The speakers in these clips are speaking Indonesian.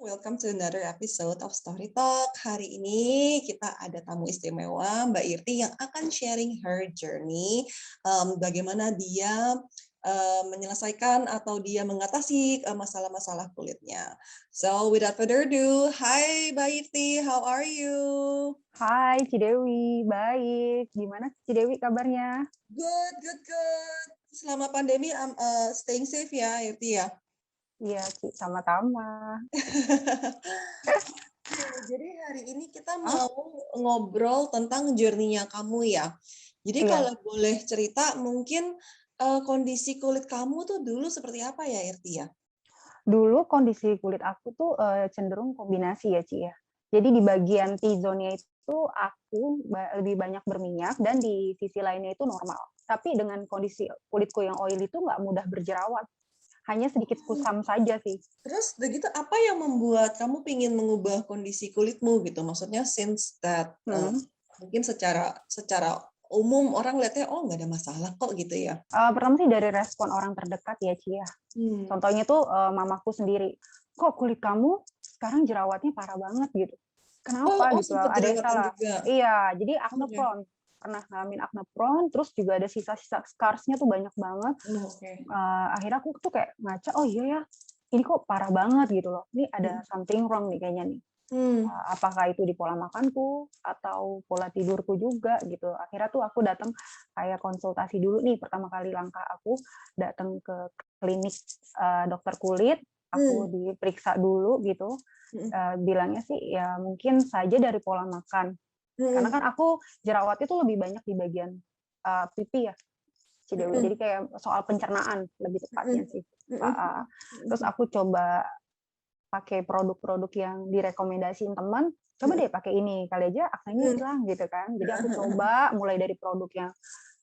Welcome to another episode of Story Talk. Hari ini kita ada tamu istimewa, Mbak Irti, yang akan sharing her journey, bagaimana dia menyelesaikan atau dia mengatasi masalah-masalah kulitnya. So, without further ado, hi Mbak Irti, how are you? Hai Cidewi, baik. Gimana Cidewi kabarnya? Good. Selama pandemi, staying safe ya, Irti ya? Iya, Ci, sama-sama. Jadi hari ini kita mau ngobrol tentang journey-nya kamu ya. Jadi Iya, kalau boleh cerita, mungkin kondisi kulit kamu tuh dulu seperti apa ya, Irti ya? dulu kondisi kulit aku tuh cenderung kombinasi ya, Ci ya. Jadi di bagian T-zone-nya itu aku lebih banyak berminyak dan di sisi lainnya itu normal. Tapi dengan kondisi kulitku yang oily itu nggak mudah berjerawat. Hanya sedikit kusam saja sih. Terus begitu apa yang membuat kamu ingin mengubah kondisi kulitmu gitu? Maksudnya since that mungkin secara umum orang lihatnya oh nggak ada masalah kok gitu ya. Pertama sih dari respon orang terdekat ya, Ci ya. Contohnya tuh mamaku sendiri. Kok kulit kamu sekarang jerawatnya parah banget gitu. Kenapa Oh gitu? sempat Ada yang jerawatan salah. juga. Iya, jadi acne Oke. prone. Pernah ngalamin acne prone, terus juga ada sisa-sisa scarsnya tuh banyak banget. Oke. Akhirnya aku tuh kayak ngaca, oh iya ya, ini kok parah banget gitu loh. Ini ada something wrong nih kayaknya nih. Apakah itu di pola makanku atau pola tidurku juga gitu. Akhirnya tuh aku datang kayak konsultasi dulu nih, pertama kali langkah aku datang ke klinik dokter kulit, aku diperiksa dulu gitu. Bilangnya sih ya mungkin saja dari pola makan. Karena kan aku jerawat itu lebih banyak di bagian pipi ya, Cidewi. Jadi kayak soal pencernaan lebih tepatnya sih. Terus aku coba pakai produk-produk yang direkomendasiin teman, coba deh pakai ini, kali aja aknenya hilang gitu kan. Jadi aku coba mulai dari produk yang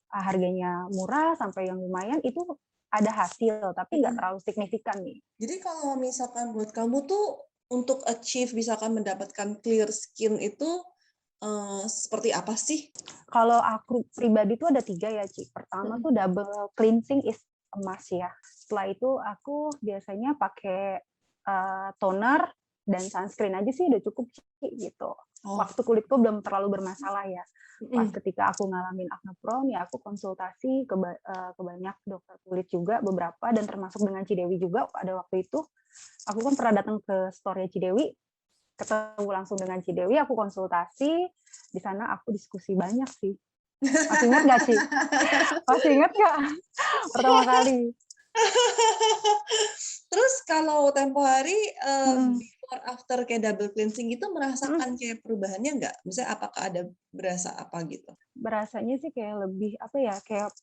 harganya murah sampai yang lumayan, itu ada hasil, tapi nggak terlalu signifikan nih. Jadi kalau misalkan buat kamu tuh untuk achieve misalkan mendapatkan clear skin itu seperti apa sih? Kalau aku pribadi tuh ada 3 ya, Ci. Pertama tuh double cleansing is a must ya. Setelah itu aku biasanya pakai toner dan sunscreen aja sih udah cukup Ci, gitu. Waktu kulitku belum terlalu bermasalah ya. Pas ketika aku ngalamin acne prone ya aku konsultasi ke banyak dokter kulit juga beberapa dan termasuk dengan Cidewi juga pada waktu itu. Aku kan pernah datang ke store-nya Cidewi, ketemu langsung dengan Cidewi, aku konsultasi, di sana aku diskusi banyak sih. Masih ingat nggak, Ci? Masih ingat nggak? Pertama kali. Terus kalau tempo hari before after kayak double cleansing itu merasakan kayak perubahannya nggak? Misalnya apakah ada berasa apa gitu? Berasanya sih kayak lebih apa ya? Kayak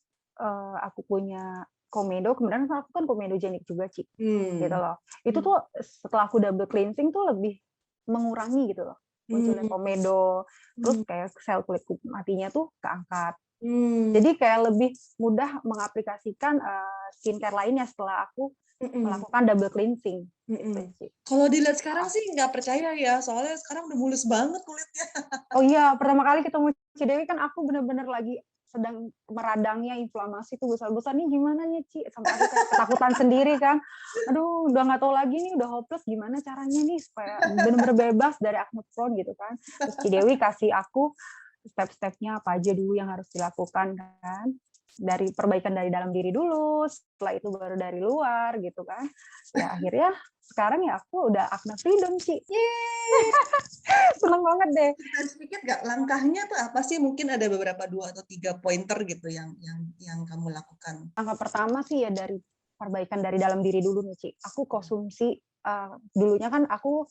aku punya komedo, kemudian aku kan komedogenik juga, Ci. Gitu loh. Itu tuh setelah aku double cleansing tuh lebih mengurangi gitu loh. Munculnya komedo, terus kayak sel kulit matinya tuh keangkat. Jadi kayak lebih mudah mengaplikasikan skincare lainnya setelah aku melakukan double cleansing. Gitu, Ci. Kalau dilihat sekarang sih nggak percaya ya, soalnya sekarang udah mulus banget kulitnya. Oh iya, pertama kali ketemu Cidewi kan aku bener-bener lagi sedang meradangnya inflamasi tuh besar-besar nih gimana nih Ci, sampai aku kayak ketakutan sendiri kan, aduh udah nggak tahu lagi nih udah hopeless gimana caranya nih supaya bener-bener bebas dari acne prone gitu kan. Terus Cidewi kasih aku step-stepnya apa aja dulu yang harus dilakukan kan, dari perbaikan dari dalam diri dulu, setelah itu baru dari luar gitu kan. Ya akhirnya sekarang ya aku udah acne freedom Ci. Seneng banget deh. Ceritain sedikit nggak langkahnya tuh apa sih? Mungkin ada beberapa 2 atau 3 pointer gitu yang kamu lakukan. Langkah pertama sih ya dari perbaikan dari dalam diri dulu nih, Ci. Aku konsumsi dulunya kan aku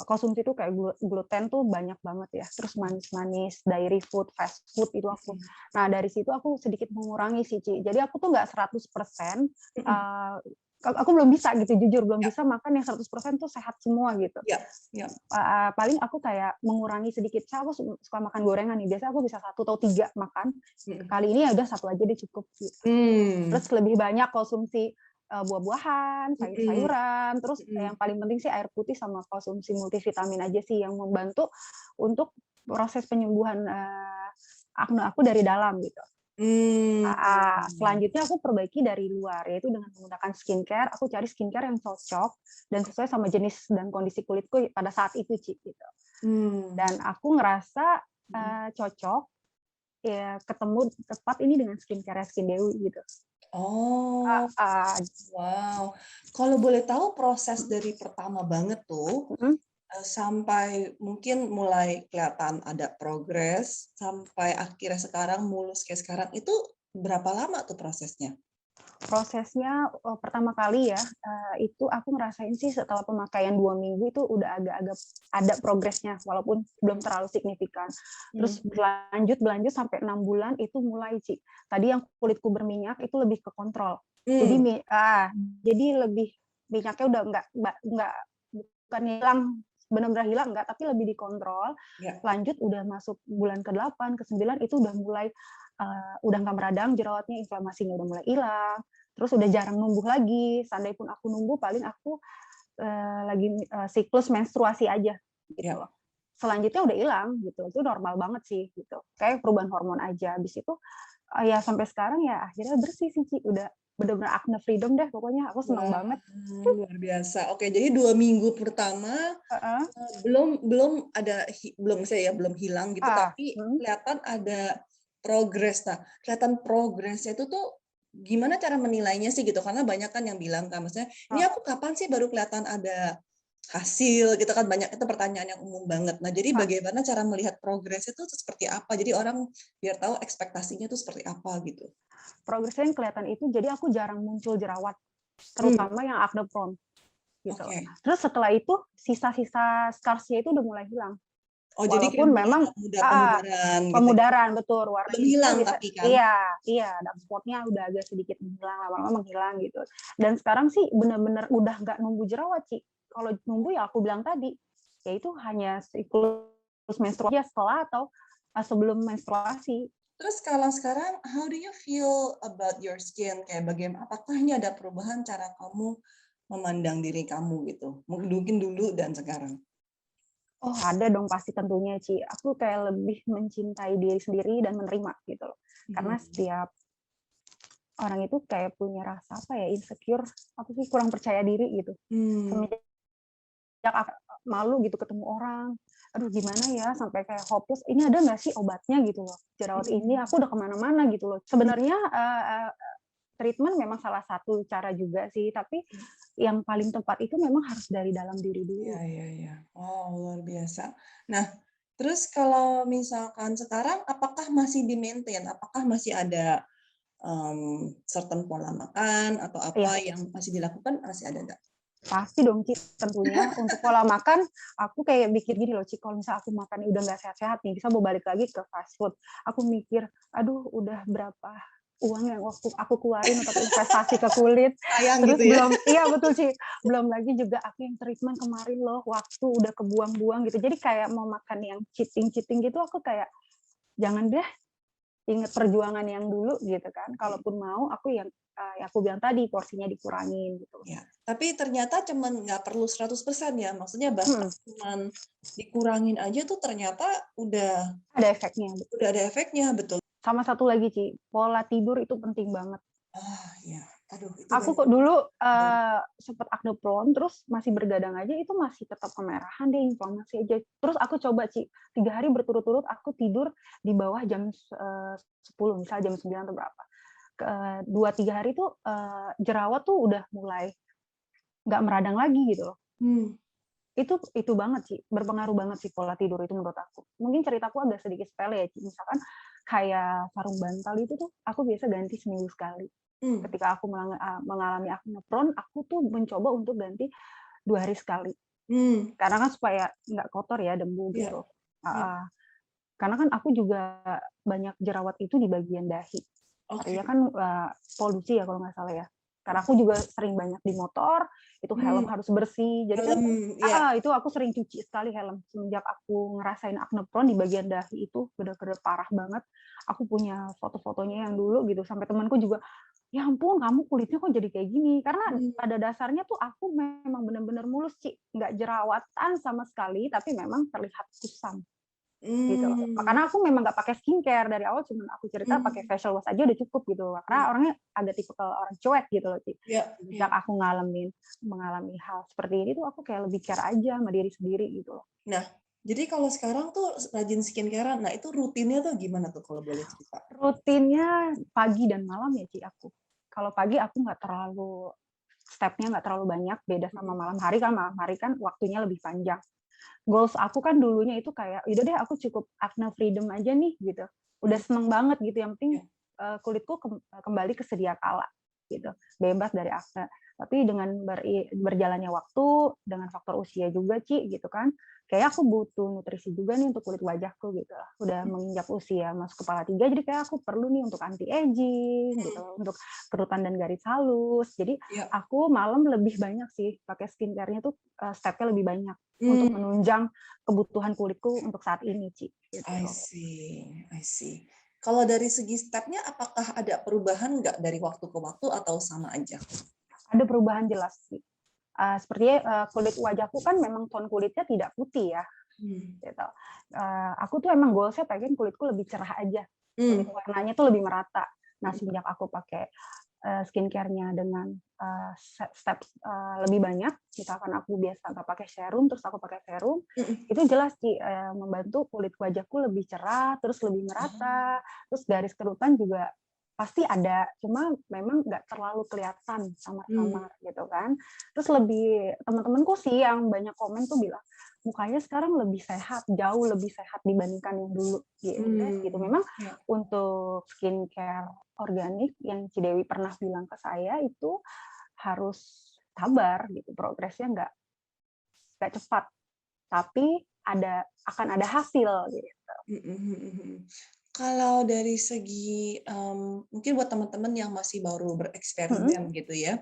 konsumsi tuh kayak gluten tuh banyak banget ya. Terus manis-manis, dairy food, fast food itu aku. Nah, dari situ aku sedikit mengurangi sih, Ci. Jadi aku tuh nggak 100% aku belum bisa gitu, jujur belum bisa makan yang 100% tuh sehat semua gitu. Ya. Paling aku kayak mengurangi sedikit. Saya aku suka makan gorengan nih. Biasanya aku bisa 1 atau 3 makan. Kali ini ya udah 1 aja deh cukup. Gitu. Terus lebih banyak konsumsi buah-buahan, sayur-sayuran. Terus yang paling penting sih air putih sama konsumsi multivitamin aja sih yang membantu untuk proses penyembuhan acne aku dari dalam gitu. Selanjutnya aku perbaiki dari luar, yaitu dengan menggunakan skincare. Aku cari skincare yang cocok dan sesuai sama jenis dan kondisi kulitku pada saat itu, Ci, gitu. Dan aku ngerasa cocok, ya ketemu tepat ini dengan skincare Skin Dewi gitu. Oh, wow. Kalau boleh tahu proses dari pertama banget tuh, sampai mungkin mulai kelihatan ada progres, sampai akhirnya sekarang mulus kayak sekarang, itu berapa lama tuh prosesnya? Prosesnya pertama kali ya, itu aku ngerasain sih setelah pemakaian 2 minggu itu udah agak-agak ada progresnya, walaupun belum terlalu signifikan. Terus berlanjut sampai 6 bulan itu mulai, Ci. Tadi yang kulitku berminyak itu lebih ke kontrol. Jadi lebih minyaknya udah nggak bukan hilang, benar-benar hilang enggak, tapi lebih dikontrol. Lanjut udah masuk bulan ke-8, ke-9 itu udah mulai udah nggak meradang jerawatnya, inflamasinya udah mulai hilang, terus udah jarang numbuh lagi. Seandainya pun aku numbuh, paling aku lagi siklus menstruasi aja gitu loh. Selanjutnya udah hilang gitu, itu normal banget sih gitu. Kayak perubahan hormon aja. Habis itu ya sampai sekarang ya akhirnya bersih sih, Ci. Udah bener-bener acne freedom deh pokoknya. Aku seneng banget. Luar biasa. Oke, jadi 2 minggu pertama belum ada belum hilang gitu, tapi kelihatan ada progres. Nah, kelihatan progresnya itu tuh gimana cara menilainya sih gitu? Karena banyak kan yang bilang kan, maksudnya, "Ini aku kapan sih baru kelihatan ada hasil?" Gitu kan, banyak itu pertanyaan yang umum banget. Nah, jadi bagaimana cara melihat progres itu seperti apa? Jadi orang biar tahu ekspektasinya itu seperti apa gitu. Progresnya yang kelihatan itu, jadi aku jarang muncul jerawat, terutama yang acne prone gitu. Terus setelah itu sisa-sisa scars-nya itu udah mulai hilang. Oh, jadi Walaupun memang pemudaran gitu. pemudaran, betul, warnanya belum hilang tapi kan? Iya, dark spot-nya udah agak sedikit menghilang, lama-lama menghilang gitu. Dan sekarang sih benar-benar udah nggak numbuh jerawat, Ci. Kalau numbuh ya aku bilang tadi, yaitu hanya siklus menstruasi setelah atau sebelum menstruasi. Terus kalau sekarang, how do you feel about your skin? Kayak bagaimana? Apakah ini ada perubahan cara kamu memandang diri kamu gitu? Mungkin dulu dan sekarang. Oh, ada dong pasti tentunya, Ci. Aku kayak lebih mencintai diri sendiri dan menerima gitu loh. Karena setiap orang itu kayak punya rasa apa ya, insecure, apa sih, kurang percaya diri gitu. Semenjak malu gitu ketemu orang, aduh gimana ya, sampai kayak hopeless, ini ada nggak sih obatnya gitu loh, jerawat ini, aku udah kemana-mana gitu loh. Sebenarnya treatment memang salah satu cara juga sih, tapi yang paling tepat itu memang harus dari dalam diri dulu. Iya. Oh, luar biasa. Nah, terus kalau misalkan sekarang, apakah masih di-maintain? Apakah masih ada certain pola makan atau apa yang masih dilakukan, masih ada nggak? Pasti dong, Ci, tentunya. Untuk pola makan, aku kayak mikir gini loh, Ci, kalau misalnya aku makan udah nggak sehat-sehat nih, bisa mau balik lagi ke fast food. Aku mikir, aduh udah berapa uang yang waktu aku keluarin untuk investasi ke kulit. Sayang Terus gitu ya? iya betul, Ci. Belum lagi juga aku yang treatment kemarin loh, waktu udah kebuang-buang gitu. Jadi kayak mau makan yang cheating-cheating gitu, aku kayak, jangan deh, inget perjuangan yang dulu gitu kan. Kalaupun mau, aku yang aku bilang tadi, porsinya dikurangin gitu. Ya, tapi ternyata cuman nggak perlu 100% ya, maksudnya bahkan cuman dikurangin aja tuh ternyata udah ada efeknya. Udah ada efeknya, betul. Sama satu lagi, Ci, pola tidur itu penting banget. Ya. Aduh, itu Aku kok dulu sempat acne prone, terus masih bergadang aja, itu masih tetap kemerahan deh, inflamasi aja. Terus aku coba, Ci, 3 hari berturut-turut aku tidur di bawah jam 10, misalnya jam 9 atau berapa. 2-3 hari tuh jerawat tuh udah mulai nggak meradang lagi gitu loh. Itu banget sih, berpengaruh banget sih pola tidur itu menurut aku. Mungkin ceritaku agak sedikit sepele ya, Ci. Misalkan kayak sarung bantal itu tuh aku biasa ganti seminggu sekali. Ketika aku mengalami acne prone, aku tuh mencoba untuk ganti 2 hari sekali. Karena kan supaya nggak kotor ya, debu gitu. Karena kan aku juga banyak jerawat itu di bagian dahi. Artinya kan polusi ya kalau nggak salah ya. Karena aku juga sering banyak di motor, itu helm harus bersih. Jadi kan itu aku sering cuci sekali helm. Semenjak aku ngerasain acne prone di bagian dahi itu benar-benar parah banget. Aku punya foto-fotonya yang dulu gitu. Sampai temanku juga, ya ampun kamu kulitnya kok jadi kayak gini. Karena pada dasarnya tuh aku memang benar-benar mulus, Ci. Nggak jerawatan sama sekali, tapi memang terlihat kusam. gitu. Karena aku memang nggak pakai skincare dari awal, cuma aku cerita pakai facial wash aja udah cukup gitu. Karena orangnya agak tipe orang cuek gitu loh, Ci. Sejak aku mengalami hal seperti ini tuh aku kayak lebih care aja sama diri sendiri gitu loh. Nah, jadi kalau sekarang tuh rajin skincare, nah itu rutinnya tuh gimana tuh kalau boleh cerita? Rutinnya pagi dan malam ya, Ci, aku. Kalau pagi aku nggak terlalu step-nya nggak terlalu banyak, beda sama malam hari kan waktunya lebih panjang. Goals aku kan dulunya itu kayak, udah deh aku cukup acne freedom aja nih gitu. Udah seneng banget gitu, yang penting kulitku kembali ke sedia kala gitu, bebas dari akne. Tapi dengan berjalannya waktu, dengan faktor usia juga, Ci, gitu kan, kayak aku butuh nutrisi juga nih untuk kulit wajahku gitu. Udah menginjak usia masuk kepala 3, jadi kayak aku perlu nih untuk anti aging gitu, untuk kerutan dan garis halus. Jadi aku malam lebih banyak sih pakai skincare-nya tuh step-nya lebih banyak untuk menunjang kebutuhan kulitku untuk saat ini, Ci. Gitu. I see. Kalau dari segi step-nya, apakah ada perubahan nggak dari waktu ke waktu atau sama aja? Ada perubahan jelas sih. Sepertinya kulit wajahku kan memang tone kulitnya tidak putih ya. Gitu. Aku tuh emang goalsnya pengen kulitku lebih cerah aja. Kulit warnanya tuh lebih merata. Nah, sejak aku pakai skincare-nya dengan step lebih banyak, misalkan aku biasa nggak pakai serum, terus aku pakai serum, itu jelas sih membantu kulit wajahku lebih cerah, terus lebih merata, terus garis kerutan juga pasti ada, cuma memang nggak terlalu kelihatan samar-samar gitu kan. Terus lebih teman-temanku sih yang banyak komen tuh bilang mukanya sekarang lebih sehat, jauh lebih sehat dibandingkan yang dulu gitu. Memang untuk skincare organik yang Cidewi pernah bilang ke saya itu harus sabar gitu, progresnya nggak cepat, tapi akan ada hasil gitu. Kalau dari segi mungkin buat teman-teman yang masih baru bereksperimen gitu ya,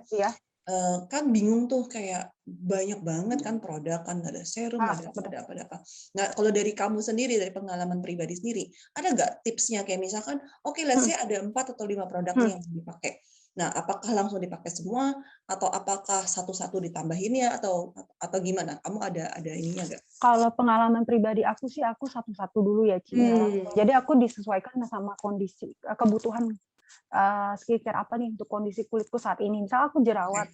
kan bingung tuh kayak banyak banget kan produk, kan ada serum, ada apa. Nah, kalau dari kamu sendiri, dari pengalaman pribadi sendiri, ada nggak tipsnya kayak misalkan, oke, let's say ada 4 atau 5 produk nih yang dipakai. Nah, apakah langsung dipakai semua atau apakah satu-satu ditambahinnya atau gimana? Kamu ada ininya nggak? Kalau pengalaman pribadi aku sih aku satu-satu dulu ya, Ci. Jadi aku disesuaikan sama kondisi kebutuhan skincare apa nih untuk kondisi kulitku saat ini. Misal aku jerawat,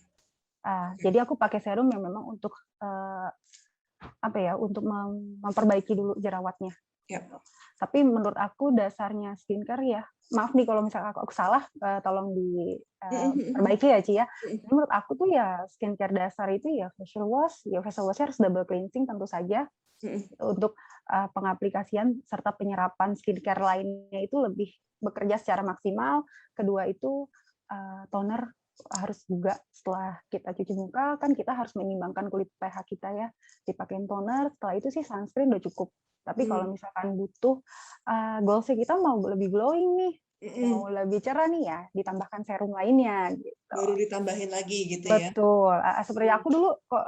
jadi aku pakai serum yang memang untuk untuk memperbaiki dulu jerawatnya. Tapi menurut aku dasarnya skincare ya, maaf nih kalau misalnya aku salah, tolong diperbaiki ya, Ci ya. Menurut aku tuh ya skincare dasar itu ya facial wash-nya harus double cleansing tentu saja. Untuk pengaplikasian serta penyerapan skincare lainnya itu lebih bekerja secara maksimal. Kedua itu toner harus juga setelah kita cuci muka kan kita harus menimbangkan kulit pH kita ya, dipakein toner, setelah itu sih sunscreen udah cukup. Tapi kalau misalkan butuh goalsnya kita mau lebih glowing nih, mau lebih cerah nih ya, ditambahkan serum lainnya gitu. Baru ditambahin lagi gitu ya. Betul. Seperti aku dulu kok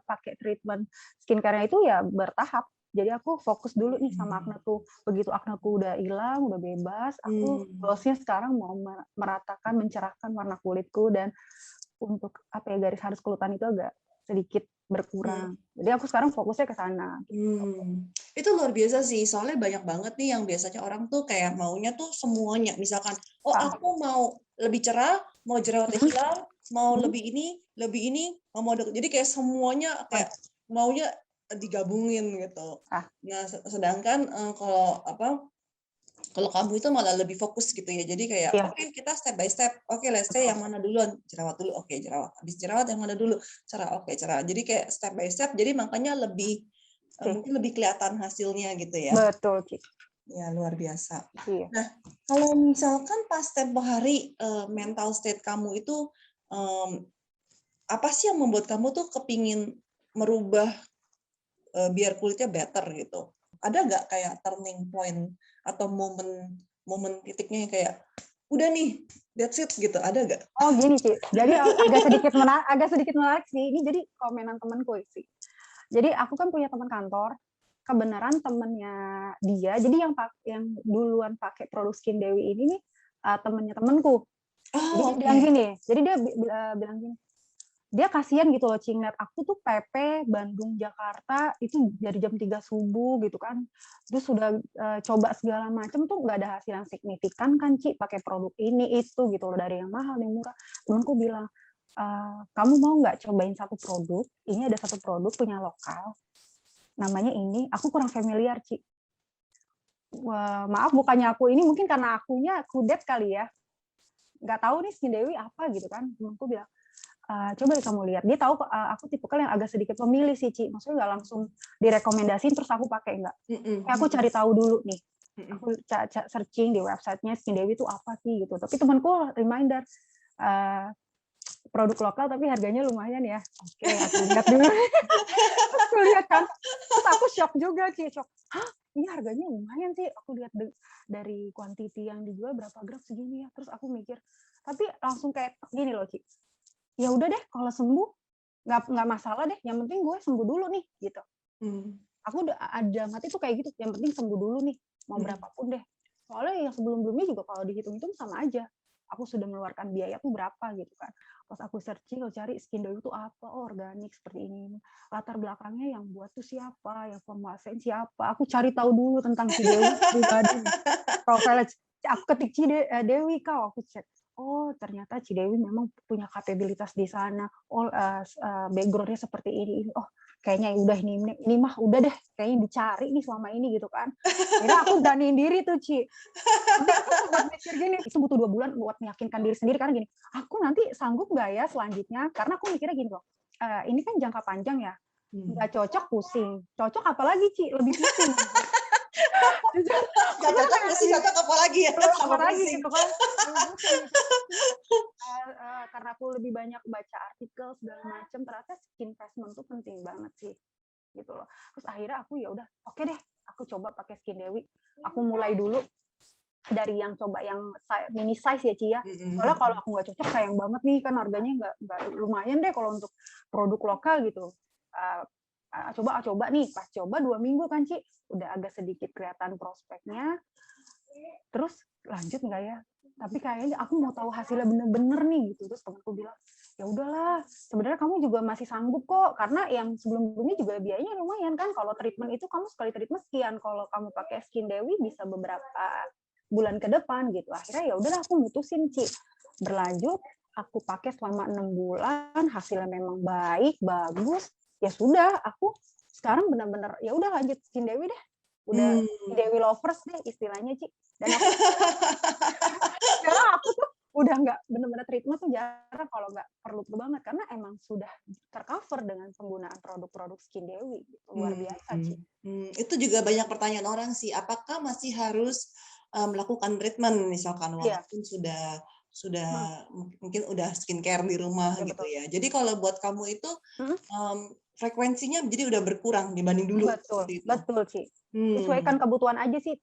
pakai treatment skincare-nya itu ya bertahap. Jadi aku fokus dulu nih sama akneku. Begitu akneku udah hilang, udah bebas, aku goalsnya sekarang mau meratakan, mencerahkan warna kulitku dan untuk garis halus kerutan itu agak sedikit berkurang. Jadi aku sekarang fokusnya ke sana. Itu luar biasa sih, soalnya banyak banget nih yang biasanya orang tuh kayak maunya tuh semuanya. Misalkan, aku mau lebih cerah, mau jerawatnya hilang, mau lebih ini, mau model. Jadi kayak semuanya kayak maunya digabungin gitu. Nah, sedangkan kalau kamu itu malah lebih fokus gitu ya. Jadi kayak oke, kita step by step. Oke, let's say yang mana duluan? Jerawat dulu. Oke, jerawat. Habis jerawat yang mana dulu? Cerah. Oke, cerah. Jadi kayak step by step. Jadi makanya mungkin lebih kelihatan hasilnya gitu ya. Betul, Ci. Ya, luar biasa. Nah, kalau misalkan pas tempo hari mental state kamu itu apa sih yang membuat kamu tuh kepingin merubah biar kulitnya better gitu? Ada nggak kayak turning point atau momen titiknya yang kayak udah nih, that's it gitu, ada nggak? Oh gini, Ci. Jadi agak sedikit menarik sih. Ini jadi komenan temanku sih. Jadi aku kan punya teman kantor, kebenaran temennya dia, jadi yang duluan pakai produk Skin Dewi ini nih temennya temanku. Jadi dia bilang gini, dia kasihan gitu loh, Ci, ngeliat aku tuh PP Bandung Jakarta itu dari jam 3 subuh gitu kan. Terus sudah coba segala macam tuh nggak ada hasil yang signifikan kan, Ci, pakai produk ini itu gitu loh, dari yang mahal yang murah. Temenku bilang, "Kamu mau nggak cobain satu produk? Ini ada satu produk punya lokal, namanya ini." Aku kurang familiar, Ci. Wah, maaf bukannya aku ini, mungkin karena akunya kudet kali ya. Nggak tahu nih Skin Dewi apa gitu kan. Temenku bilang, "Coba deh kamu lihat." Dia tahu aku tipikal yang agak sedikit pemilih sih, Ci. Maksudnya nggak langsung direkomendasiin terus aku pakai, enggak. Aku cari tahu dulu nih. Aku searching di website-nya Skin Dewi itu apa sih gitu. Tapi temanku reminder, eee, produk lokal tapi harganya lumayan ya. Oke, aku lihat dulu. Aku lihat kan, terus aku shock juga, Ci, shock, "Hah, ini harganya lumayan sih." Aku lihat dari quantity yang dijual berapa gram segini ya. Terus aku mikir, tapi langsung kayak gini loh, Ci, ya udah deh kalau sembuh nggak masalah deh, yang penting gue sembuh dulu nih gitu. Aku udah ada mati tuh kayak gitu, yang penting sembuh dulu nih, mau berapapun deh. Soalnya yang sebelum-sebelumnya juga kalau dihitung-hitung sama aja. Aku sudah mengeluarkan biaya tuh berapa gitu kan. Pas aku searching, aku cari Skin Dewi itu apa, oh organik seperti ini. Latar belakangnya yang buat tuh siapa, yang formulasin siapa. Aku cari tahu dulu tentang si Dewi pribadi. Profile aku ketik Dewi Kak, aku cek. Oh, ternyata Cidewi memang punya kapabilitas di sana. Oh, background-nya seperti ini. Oh, kayaknya udah ini mah udah deh, kayaknya dicari nih selama ini gitu kan. Akhirnya aku beraniin diri tuh, Ci. Tapi aku sempat mikir gini, itu butuh 2 bulan buat meyakinkan diri sendiri karena gini, aku nanti sanggup nggak ya selanjutnya? Karena aku mikirnya gini loh, ini kan jangka panjang ya, nggak cocok pusing, cocok apalagi Ci, lebih pusing. Nggak cocok pusing, cocok apa lagi ya sama Apalagi pusing. gitu kan, lebih pusing gitu. Karena aku lebih banyak baca artikel segala macam, ternyata skin investment tuh penting banget sih gitu loh. Terus akhirnya aku ya udah oke deh, aku coba pakai Skin Dewi. Aku mulai dulu dari yang coba yang mini size ya, Ci, ya. Soalnya kalau aku nggak cocok sayang banget nih, kan harganya nggak lumayan deh kalau untuk produk lokal gitu. Coba nih, pas coba 2 minggu kan, Ci, udah agak sedikit kelihatan prospeknya. Terus lanjut nggak ya? Tapi kayaknya aku mau tahu hasilnya bener-bener nih gitu. Terus temanku bilang, ya udahlah, sebenarnya kamu juga masih sanggup kok, karena yang sebelum-sebelumnya juga biayanya lumayan kan. Kalau treatment itu kamu sekali treatment sekian, kalau kamu pakai Skin Dewi bisa beberapa bulan ke depan gitu. Akhirnya ya udahlah aku mutusin, Ci, berlanjut. Aku pakai selama 6 bulan, hasilnya memang baik, bagus. Ya sudah, aku sekarang benar-benar ya udah lanjut Skin Dewi deh. Udah Dewi lovers deh istilahnya, Ci. Dan aku sekarang aku tuh udah nggak bener-bener treatment tuh jarang kalau nggak perlu banget karena emang sudah tercover dengan penggunaan produk-produk Skin Dewi gitu. Luar biasa, Ci. Itu juga banyak pertanyaan orang sih, apakah masih harus melakukan treatment misalkan walaupun sudah mungkin udah skincare di rumah Ya, gitu betul. ya. Jadi kalau buat kamu itu frekuensinya jadi udah berkurang dibanding dulu. Betul, Ci. Sesuaikan kebutuhan aja sih.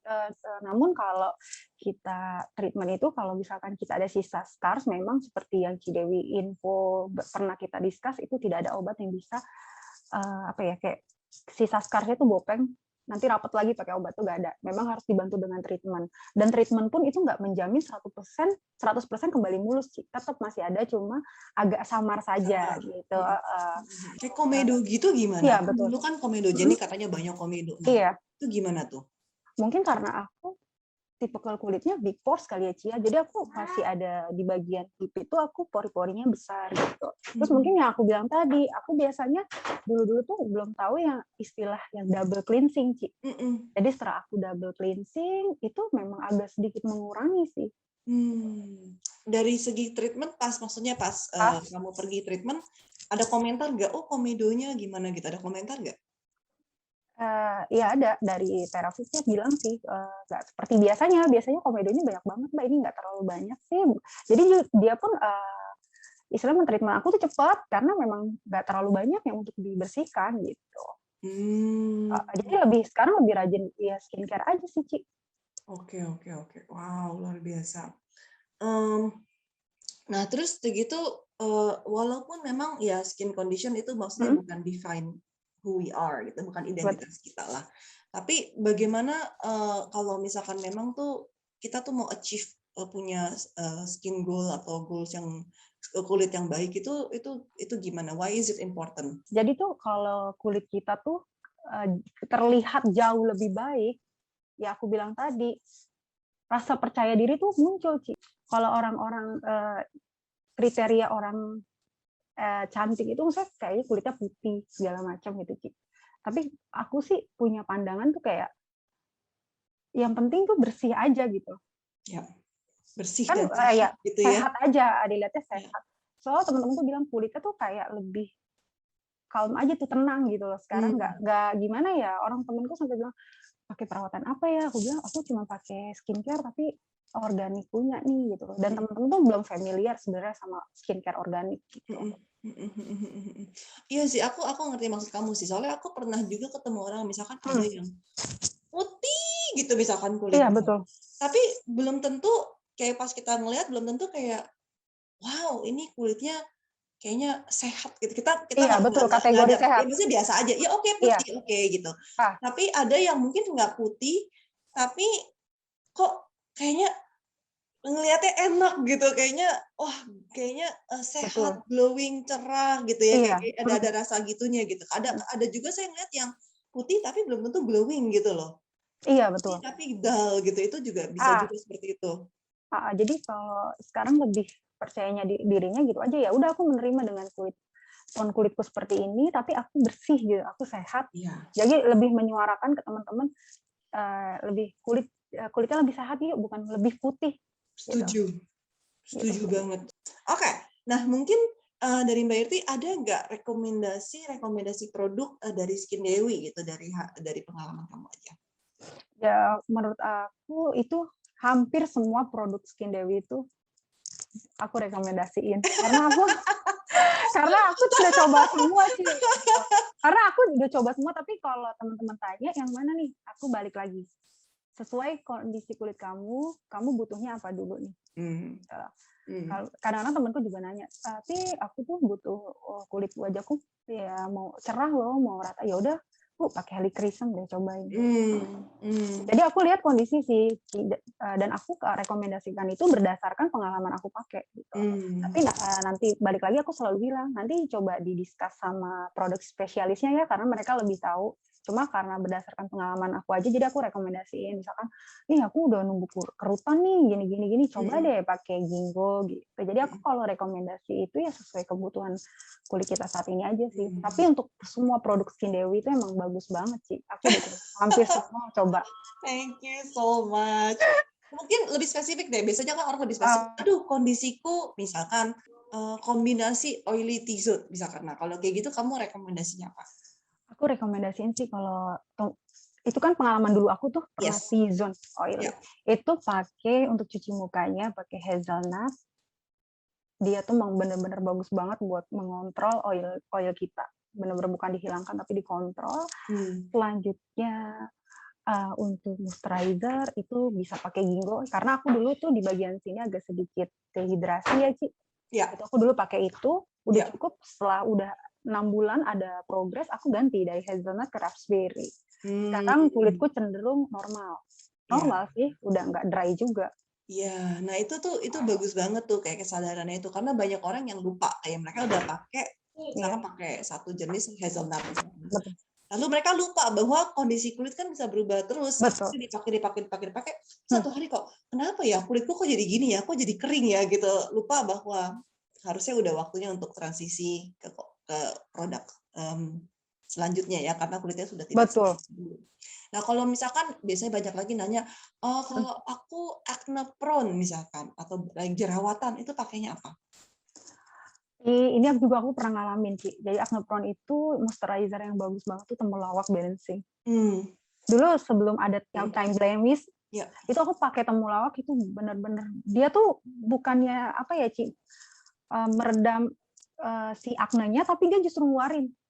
Namun kalau kita treatment itu kalau misalkan kita ada sisa scars, memang seperti yang Cidewi info pernah kita discuss itu tidak ada obat yang bisa kayak sisa scarsnya itu bopeng nanti rapat lagi pakai obat tuh nggak ada. Memang harus dibantu dengan treatment. Dan treatment pun itu nggak menjamin 100% kembali mulus, Ci. Tetap masih ada, cuma agak samar saja gitu. Kayak komedo gitu gimana? Iya, betul. Dulu kan komedo, jadi katanya banyak komedo. Nah, Iya. itu gimana tuh? Mungkin karena aku tipikal kulitnya big pores kali ya, Cia. Jadi aku masih ada di bagian pipi itu aku pori-porinya besar gitu. Terus mungkin yang aku bilang tadi, aku biasanya dulu-dulu tuh belum tahu yang istilah yang double cleansing, Ci. Jadi setelah aku double cleansing, itu memang agak sedikit mengurangi sih. Dari segi treatment maksudnya pas kamu pergi treatment, ada komentar nggak? Oh, komedonya gimana gitu? Ada komentar nggak? Ya ada dari terapisnya bilang sih nggak seperti biasanya. Biasanya komedonya banyak banget, Mbak. Ini nggak terlalu banyak sih. Jadi dia pun istilahnya treatment aku tuh cepat karena memang nggak terlalu banyak yang untuk dibersihkan gitu. Jadi sekarang lebih rajin ya skincare aja sih, Ci. Oke. Wow, luar biasa. Nah, terus begitu walaupun memang ya skin condition itu maksudnya bukan define who we are gitu, bukan identitas kita lah. Tapi bagaimana kalau misalkan memang tuh kita tuh mau achieve punya skin goal atau goals yang kulit yang baik itu gimana? Why is it important? Jadi tuh kalau kulit kita tuh terlihat jauh lebih baik, ya aku bilang tadi, rasa percaya diri tuh muncul, Ci. Kalau orang-orang kriteria orang cantik itu misalnya kayaknya kulitnya putih segala macam gitu, Ci. Tapi aku sih punya pandangan tuh kayak yang penting tuh bersih aja gitu. Ya, bersih Kan dan sehat ya gitu ya. sehat aja, dilihatnya Ya. sehat. Soalnya teman-teman tuh bilang kulitnya tuh kayak lebih calm aja tuh, tenang gitu loh. Sekarang nggak gimana ya, orang temenku sampai bilang, "Pakai perawatan apa ya?" Aku bilang, "Aku cuma pakai skincare tapi organik punya nih," gitu loh. Dan teman-teman tuh belum familiar sebenarnya sama skincare organik gitu. Iya sih, aku ngerti maksud kamu sih. Soalnya aku pernah juga ketemu orang misalkan ada yang putih gitu misalkan Iya, kulitnya. betul. Tapi belum tentu kayak pas kita ngelihat belum tentu kayak wow, ini kulitnya kayaknya sehat gitu. Kita Iya, betul, nggak kategori ada, ya sehat. maksudnya biasa aja. Ya oke, Iya. putih, oke gitu. Ah, Tapi ada yang mungkin nggak putih, tapi kok kayaknya ngelihatnya enak gitu, kayaknya wah kayaknya sehat, betul. glowing, cerah gitu ya, Iya. kayak ada rasa gitunya gitu. Ada juga saya ngeliat yang putih tapi belum tentu glowing gitu loh. Iya, Putih betul. tapi dull gitu, itu juga bisa Ah, juga seperti itu. jadi kalau sekarang lebih percayanya dirinya gitu aja, ya udah aku menerima dengan tone kulitku seperti ini, tapi aku bersih gitu, aku sehat. Iya, Jadi lebih menyuarakan ke teman-teman, lebih kulitnya lebih sehat yuk, bukan lebih putih gitu. setuju. Gitu Setuju sih. banget. Oke, nah mungkin dari Mbak Irti ada nggak rekomendasi produk dari Skin Dewi gitu dari pengalaman kamu aja? Ya menurut aku itu hampir semua produk Skin Dewi itu aku rekomendasiin karena aku tuh udah coba semua sih. Karena aku udah coba semua, tapi kalau teman-teman tanya yang mana nih, aku balik lagi. Sesuai kondisi kulit kamu butuhnya apa dulu nih. Kadang-kadang temanku juga nanya, tapi aku tuh butuh kulit wajahku ya mau cerah loh, mau rata. Ya udah, Bu, pakai helichrysum deh cobain. Jadi aku lihat kondisi sih, dan aku rekomendasikan itu berdasarkan pengalaman aku pakai gitu. Tapi nanti balik lagi aku selalu bilang, nanti coba didiskus sama produk spesialisnya ya, karena mereka lebih tahu. Cuma karena berdasarkan pengalaman aku aja, jadi aku rekomendasiin, misalkan, nih aku udah nunggu kerutan nih, gini, coba deh pakai Ginkgo gitu. Jadi aku kalau rekomendasi itu ya sesuai kebutuhan kulit kita saat ini aja sih. Tapi untuk semua produk Skin Dewi itu emang bagus banget sih. Aku udah hampir semua coba. Thank you so much. Mungkin lebih spesifik deh. Biasanya kan orang lebih spesifik. Aduh, kondisiku misalkan kombinasi oily T-zone misalkan. Nah, kalau kayak gitu kamu rekomendasinya apa? Aku rekomendasiin sih kalau itu kan pengalaman dulu aku tuh pernah Yes. T-zone oily. Yeah. Itu pakai untuk cuci mukanya pakai hazelnut. Dia tuh memang bener-bener bagus banget buat mengontrol oil kita. Bener-bener bukan dihilangkan tapi dikontrol. Selanjutnya untuk moisturizer itu bisa pakai Ginkgo karena aku dulu tuh di bagian sini agak sedikit dehidrasi ya, Ci. Yeah. Itu aku dulu pakai itu, udah cukup. Setelah udah 6 bulan ada progres, aku ganti dari hazelnut ke raspberry. Sekarang kulitku cenderung normal sih, udah nggak dry juga. Iya, nah itu bagus banget tuh kayak kesadarannya itu karena banyak orang yang lupa kayak mereka udah pakai misalkan pakai satu jenis hazelnut lalu mereka lupa bahwa kondisi kulit kan bisa berubah terus. Betul. Dipakai satu hari kok kenapa ya kulitku kok jadi gini ya, kok jadi kering ya gitu, lupa bahwa harusnya udah waktunya untuk transisi ke produk selanjutnya ya karena kulitnya sudah tidak seperti dulu. Nah, kalau misalkan biasanya banyak lagi nanya, oh kalau aku acne prone misalkan atau jerawatan itu pakainya apa? Ini juga aku pernah ngalamin sih. Jadi acne prone itu moisturizer yang bagus banget tuh temulawak balancing. Dulu sebelum ada time blemish, itu aku pakai temulawak itu benar-benar dia tuh bukannya apa ya, Ci, meredam si aknenya, tapi dia justru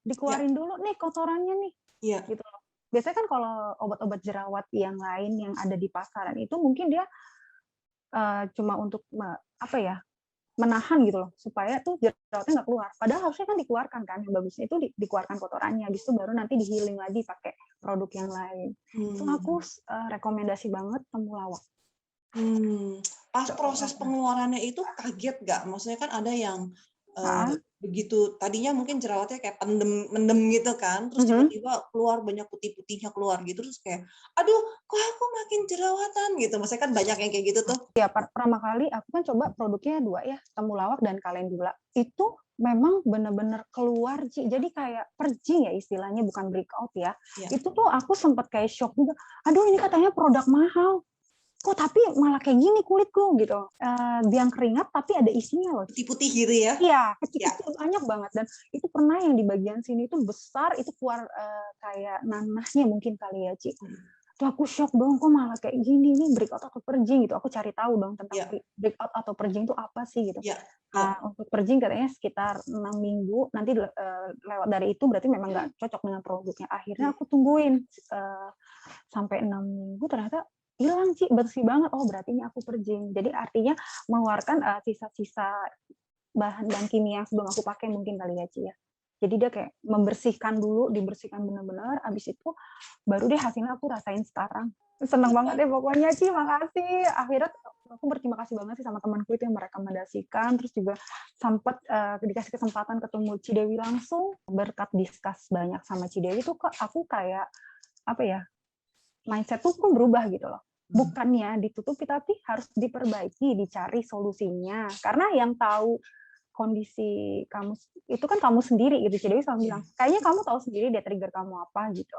dikeluarin dulu nih kotorannya nih. Gitu loh. Biasanya kan kalau obat-obat jerawat yang lain yang ada di pasaran itu mungkin dia cuma untuk apa ya, menahan gitu loh supaya tuh jerawatnya nggak keluar. Padahal harusnya kan dikeluarkan kan, yang bagusnya itu dikeluarkan kotorannya, habis itu baru nanti di healing lagi pakai produk yang lain. Itu aku rekomendasi banget temulawak. Pas proses pengeluarannya itu kaget nggak? Maksudnya kan ada yang begitu tadinya mungkin jerawatnya kayak mendem gitu kan, terus tiba-tiba keluar banyak putih-putihnya keluar gitu, terus kayak, aduh kok aku makin jerawatan gitu, maksudnya kan banyak yang kayak gitu tuh. Ya pertama kali aku kan coba produknya 2 ya, temulawak dan kalendula. Itu memang benar-benar keluar, Ci. Jadi kayak perjing ya istilahnya, bukan breakout ya. Itu tuh aku sempat kayak shock juga, aduh ini katanya produk mahal. Kok tapi malah kayak gini kulitku gitu. Biang keringat tapi ada isinya loh. Putih-putih gitu ya? Iya, kecil-kecil banyak banget. Dan itu pernah yang di bagian sini itu besar, itu keluar kayak nanahnya mungkin kali ya, Ci. Tuh aku shock dong, kok malah kayak gini nih, breakout atau perjing gitu. Aku cari tahu dong tentang breakout atau perjing itu apa sih gitu. Untuk perjing katanya sekitar 6 minggu, nanti lewat dari itu berarti memang nggak cocok dengan produknya. Akhirnya aku tungguin sampai 6 minggu, ternyata hilang, Ci, bersih banget. Oh berarti ini aku perjing. Jadi artinya mengeluarkan sisa-sisa bahan kimia yang sebelum aku pakai mungkin kali ya, Ci ya. Jadi dia kayak membersihkan dulu, dibersihkan benar-benar, abis itu baru deh hasilnya aku rasain sekarang. Seneng banget deh pokoknya, Ci, makasih. Akhirnya aku berterima kasih banget sih sama temanku itu yang merekomendasikan, terus juga sempat dikasih kesempatan ketemu Cidewi langsung. Berkat discuss banyak sama Cidewi tuh aku kayak apa ya, mindset tuh berubah gitu loh. Bukannya ditutupi, tapi harus diperbaiki, dicari solusinya. Karena yang tahu kondisi kamu itu kan kamu sendiri gitu. Cidewi selalu bilang, kayaknya kamu tahu sendiri dia trigger kamu apa gitu.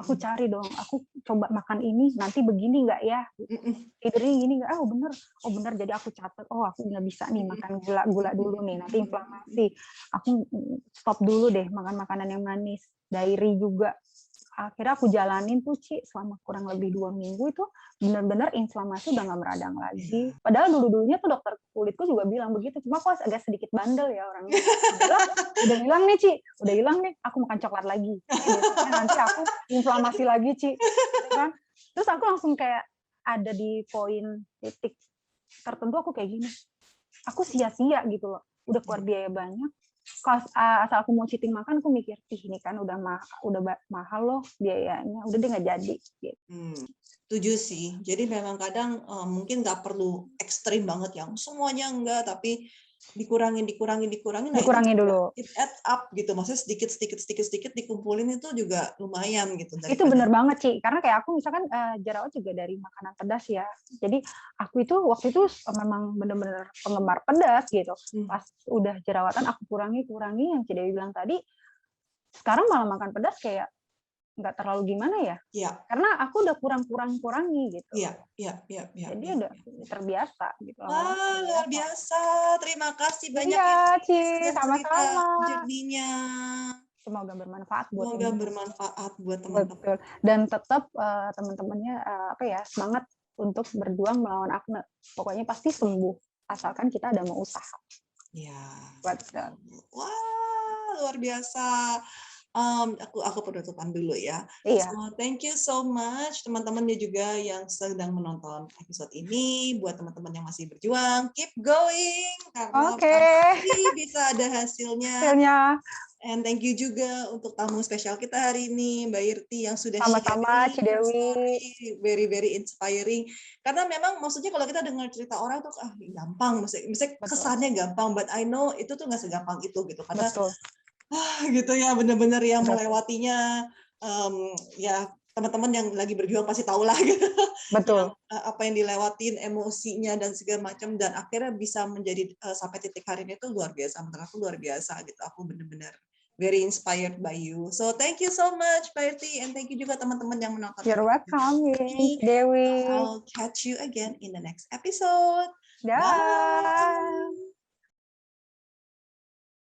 Aku cari dong, aku coba makan ini, nanti begini nggak ya? Tidurnya gini nggak? Oh bener. Jadi aku catat, oh aku nggak bisa nih makan gula dulu nih, nanti inflamasi. Aku stop dulu deh makan makanan yang manis. Diary juga. Akhirnya aku jalanin tuh, Ci, selama kurang lebih 2 minggu itu benar-benar inflamasi udah nggak meradang lagi. Padahal dulu-dulunya tuh dokter kulitku juga bilang begitu, cuma aku agak sedikit bandel ya orangnya. Udah hilang nih, Ci, udah hilang nih, aku makan coklat lagi. Biasanya nanti aku inflamasi lagi, Ci. Kan? Terus aku langsung kayak ada di poin titik tertentu aku kayak gini, aku sia-sia gitu loh, udah keluar biaya banyak. Asal aku mau cheating makan, aku mikir, ini kan udah mahal loh biayanya, udah deh nggak jadi. Gitu. Setuju sih. Jadi memang kadang mungkin nggak perlu ekstrim banget yang semuanya enggak, tapi dikurangin. Nah, dikurangin dulu. It add up gitu, maksudnya sedikit dikumpulin itu juga lumayan gitu. Itu bener banget, Ci, karena kayak aku misalkan jerawat juga dari makanan pedas ya. Jadi aku itu waktu itu memang bener-bener penggemar pedas gitu. Pas udah jerawatan aku kurangi yang Cidewi bilang tadi. Sekarang malah makan pedas kayak nggak terlalu gimana ya? Karena aku udah kurangi gitu. Jadi udah terbiasa gitu. Wah, luar biasa. Terima kasih banyak ya, Ci, sama-sama. Journey-nya. Semoga bermanfaat buat teman-teman. Betul. Dan tetap teman-temannya semangat untuk berjuang melawan akne. Pokoknya pasti sembuh asalkan kita ada mau usaha. Betul. Wah, luar biasa. Aku penutupan dulu ya. So, thank you so much teman-temannya juga yang sedang menonton episode ini. Buat teman-teman yang masih berjuang, keep going karena pasti bisa ada hasilnya. And thank you juga untuk tamu spesial kita hari ini, Mbak Irti yang sudah sama-sama, Cidewi. Very very inspiring. Karena memang maksudnya kalau kita dengar cerita orang tuh gampang, misalnya kesannya gampang, but I know itu tuh nggak segampang itu gitu. Karena gitu ya, benar-benar yang melewatinya, ya teman-teman yang lagi berjuang pasti tahu lah gitu. Betul. Apa yang dilewatin, emosinya dan segala macam, dan akhirnya bisa menjadi sampai titik hari ini tuh luar biasa. Menurut aku luar biasa gitu. Aku benar-benar very inspired by you. So thank you so much, Mbak Irti, and thank you juga teman-teman yang menonton. You're welcome, Dewi. I'll catch you again in the next episode. Bye.